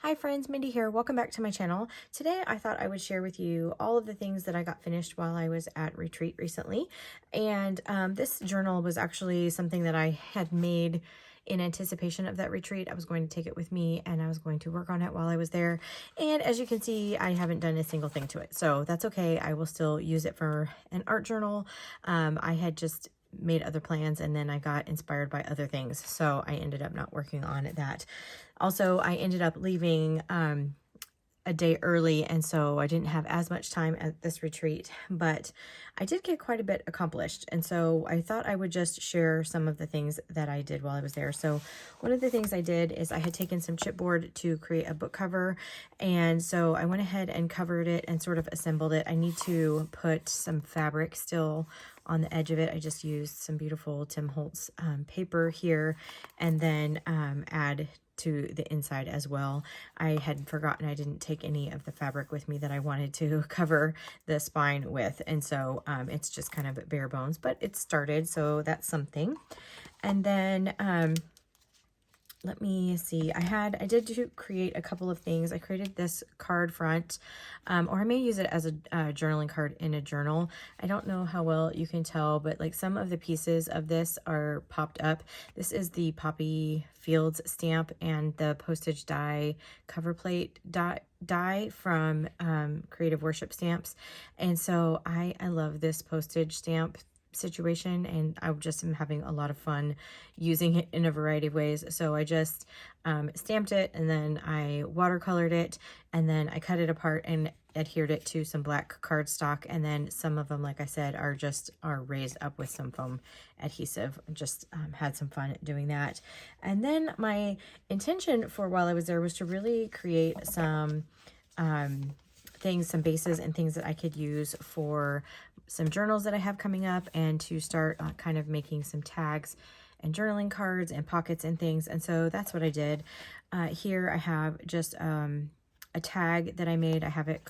Hi friends, Mindy here. Welcome back to my channel. Today I thought I would share with you all of the things that I got finished while I was at retreat recently. And this journal was actually something that I had made in anticipation of that retreat. I was going to take it with me and I was going to work on it while I was there. And as you can see, I haven't done a single thing to it. So that's okay. I will still use it for an art journal. I had just made other plans and then I got inspired by other things. So I ended up not working on that. Also, I ended up leaving a day early, and so I didn't have as much time at this retreat, but I did get quite a bit accomplished. And so I thought I would just share some of the things that I did while I was there. So one of the things I did is I had taken some chipboard to create a book cover. And so I went ahead and covered it and sort of assembled it. I need to put some fabric still on the edge of it. I just used some beautiful Tim Holtz paper here, and then add to the inside as well. I had forgotten I didn't take any of the fabric with me that I wanted to cover the spine with, and so it's just kind of bare bones, but it started, so that's something. And then let me see, I did create a couple of things. I created this card front, or I may use it as a journaling card in a journal. I don't know how well you can tell, but like some of the pieces of this are popped up. This is the Poppy Fields stamp and the postage die cover plate die from Creative Worship Stamps. And so I love this postage stamp situation, and I just am having a lot of fun using it in a variety of ways. So I just stamped it, and then I watercolored it, and then I cut it apart and adhered it to some black cardstock, and then some of them, like I said, are raised up with some foam adhesive. Just had some fun doing that. And then my intention for while I was there was to really create some things, some bases and things that I could use for some journals that I have coming up, and to start kind of making some tags and journaling cards and pockets and things. And so that's what I did. Here I have just a tag that I made. I have it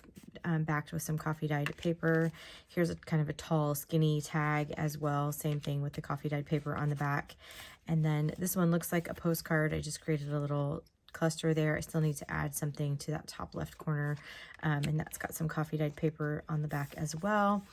backed with some coffee dyed paper. Here's a kind of a tall, skinny tag as well. Same thing with the coffee dyed paper on the back. And then this one looks like a postcard. I just created a little cluster there. I still need to add something to that top left corner, and that's got some coffee dyed paper on the back as well.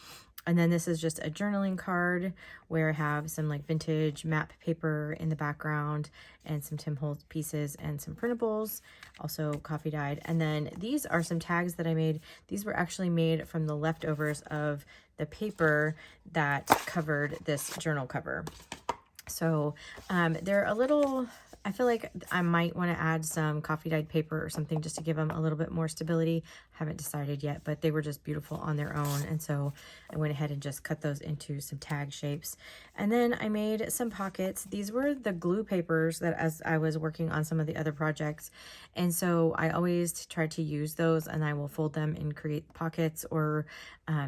And then this is just a journaling card where I have some like vintage map paper in the background and some Tim Holtz pieces and some printables, also coffee dyed. And then these are some tags that I made. These were actually made from the leftovers of the paper that covered this journal cover. So they're a little, I feel like I might want to add some coffee dyed paper or something just to give them a little bit more stability. Haven't decided yet, but they were just beautiful on their own. And so I went ahead and just cut those into some tag shapes. And then I made some pockets. These were the glue papers that as I was working on some of the other projects. And so I always try to use those, and I will fold them and create pockets or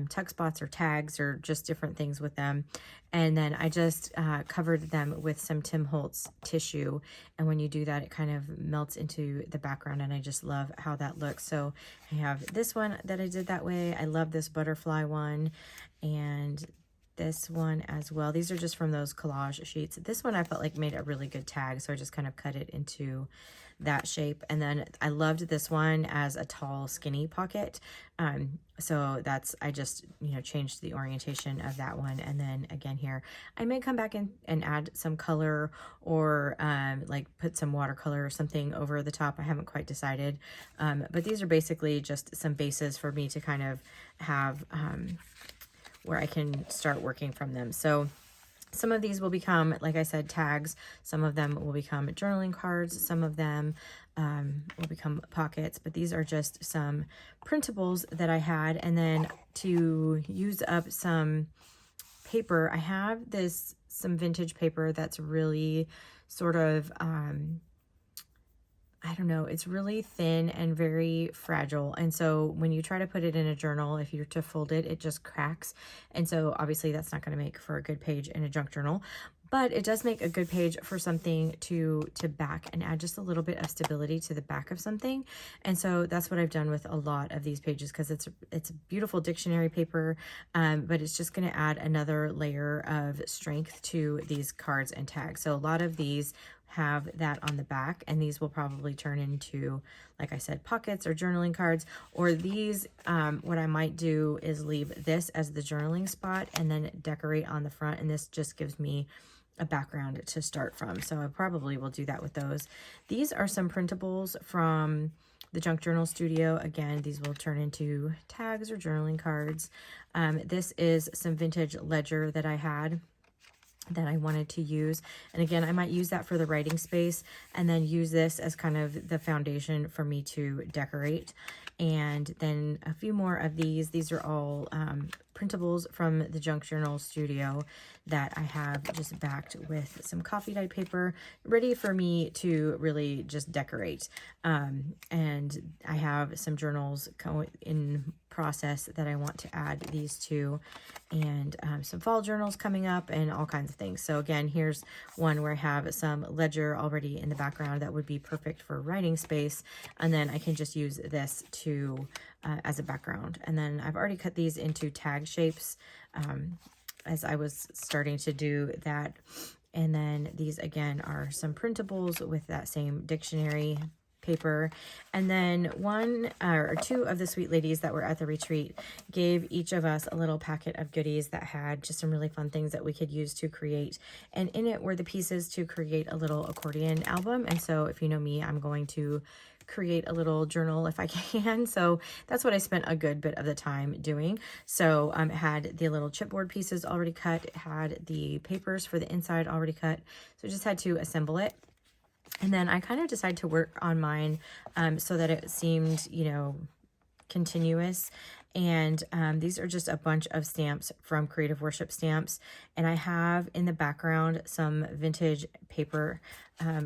tuck spots or tags or just different things with them. And then I just covered them with some Tim Holtz tissue. And when you do that, it kind of melts into the background, and I just love how that looks. So I have this one that I did that way. I love this butterfly one, and this one as well. These are just from those collage sheets. This one I felt like made a really good tag, so I just kind of cut it into that shape. And then I loved this one as a tall, skinny pocket. So that's, I just, changed the orientation of that one. And then again here, I may come back in and add some color, or like put some watercolor or something over the top. I haven't quite decided. But these are basically just some bases for me to kind of have where I can start working from them. So some of these will become, like I said, tags. Some of them will become journaling cards. Some of them will become pockets. But these are just some printables that I had. And then to use up some paper, I have some vintage paper that's really sort of I don't know, it's really thin and very fragile. And so when you try to put it in a journal, if you're to fold it, it just cracks. And so obviously that's not going to make for a good page in a junk journal, but it does make a good page for something to back and add just a little bit of stability to the back of something. And so that's what I've done with a lot of these pages, because it's a beautiful dictionary paper, but it's just going to add another layer of strength to these cards and tags. So a lot of these have that on the back, and these will probably turn into, like I said, pockets or journaling cards. Or these, what I might do is leave this as the journaling spot and then decorate on the front, and this just gives me a background to start from. So I probably will do that with those. These are some printables from the Junk Journal Studio. Again, these will turn into tags or journaling cards. This is some vintage ledger that I had that I wanted to use. And again, I might use that for the writing space and then use this as kind of the foundation for me to decorate. And then a few more of these. These are all printables from the Junk Journal Studio that I have just backed with some coffee dyed paper, ready for me to really just decorate. And I have some journals in process that I want to add these to, and some fall journals coming up and all kinds of things. So again, here's one where I have some ledger already in the background that would be perfect for writing space, and then I can just use this to as a background. And then I've already cut these into tag shapes as I was starting to do that. And then these again are some printables with that same dictionary paper. And then one or two of the sweet ladies that were at the retreat gave each of us a little packet of goodies that had just some really fun things that we could use to create. And in it were the pieces to create a little accordion album. And so if you know me, I'm going to create a little journal if I can. So that's what I spent a good bit of the time doing. So it had the little chipboard pieces already cut. It had the papers for the inside already cut. So I just had to assemble it. And then I kind of decided to work on mine so that it seemed, you know, continuous. And these are just a bunch of stamps from Creative Worship Stamps. And I have in the background some vintage paper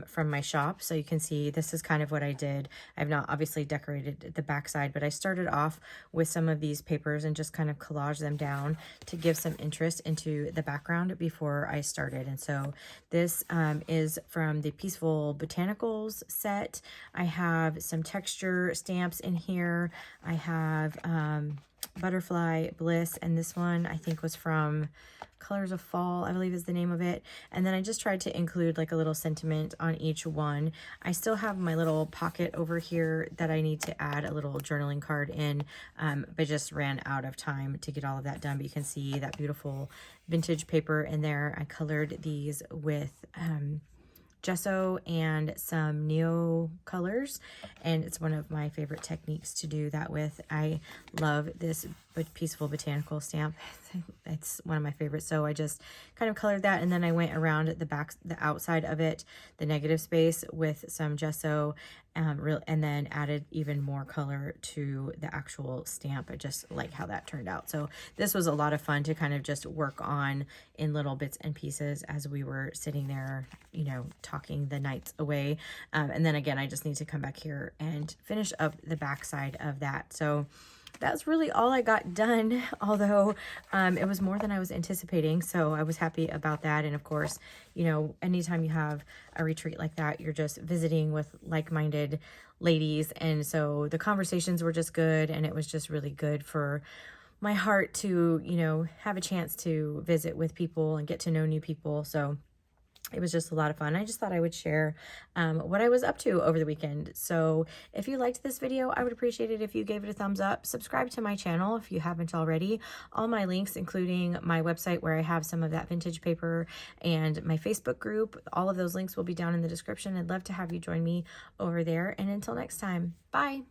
from my shop. So you can see this is kind of what I did. I've not obviously decorated the backside, but I started off with some of these papers and just kind of collaged them down to give some interest into the background before I started. And so this is from the Peaceful Botanicals set. I have some texture stamps in here. I have Butterfly Bliss, and this one I think was from Colors of Fall, I believe is the name of it. And then I just tried to include like a little sentiment on each one. I still have my little pocket over here that I need to add a little journaling card in, but just ran out of time to get all of that done. But you can see that beautiful vintage paper in there. I colored these with gesso and some Neo colors, and it's one of my favorite techniques to do that with. I love this Peaceful Botanical stamp. It's one of my favorites. So I just kind of colored that, and then I went around the outside of it, the negative space, with some gesso, and then added even more color to the actual stamp. I just like how that turned out. So this was a lot of fun to kind of just work on in little bits and pieces as we were sitting there, you know, talking the nights away. And then again, I just need to come back here and finish up the back side of that. So that's really all I got done, although it was more than I was anticipating. So I was happy about that. And of course, you know, anytime you have a retreat like that, you're just visiting with like-minded ladies. And so the conversations were just good. And it was just really good for my heart to, you know, have a chance to visit with people and get to know new people. So it was just a lot of fun. I just thought I would share what I was up to over the weekend. So if you liked this video, I would appreciate it if you gave it a thumbs up. Subscribe to my channel if you haven't already. All my links, including my website where I have some of that vintage paper and my Facebook group, all of those links will be down in the description. I'd love to have you join me over there. And until next time, bye.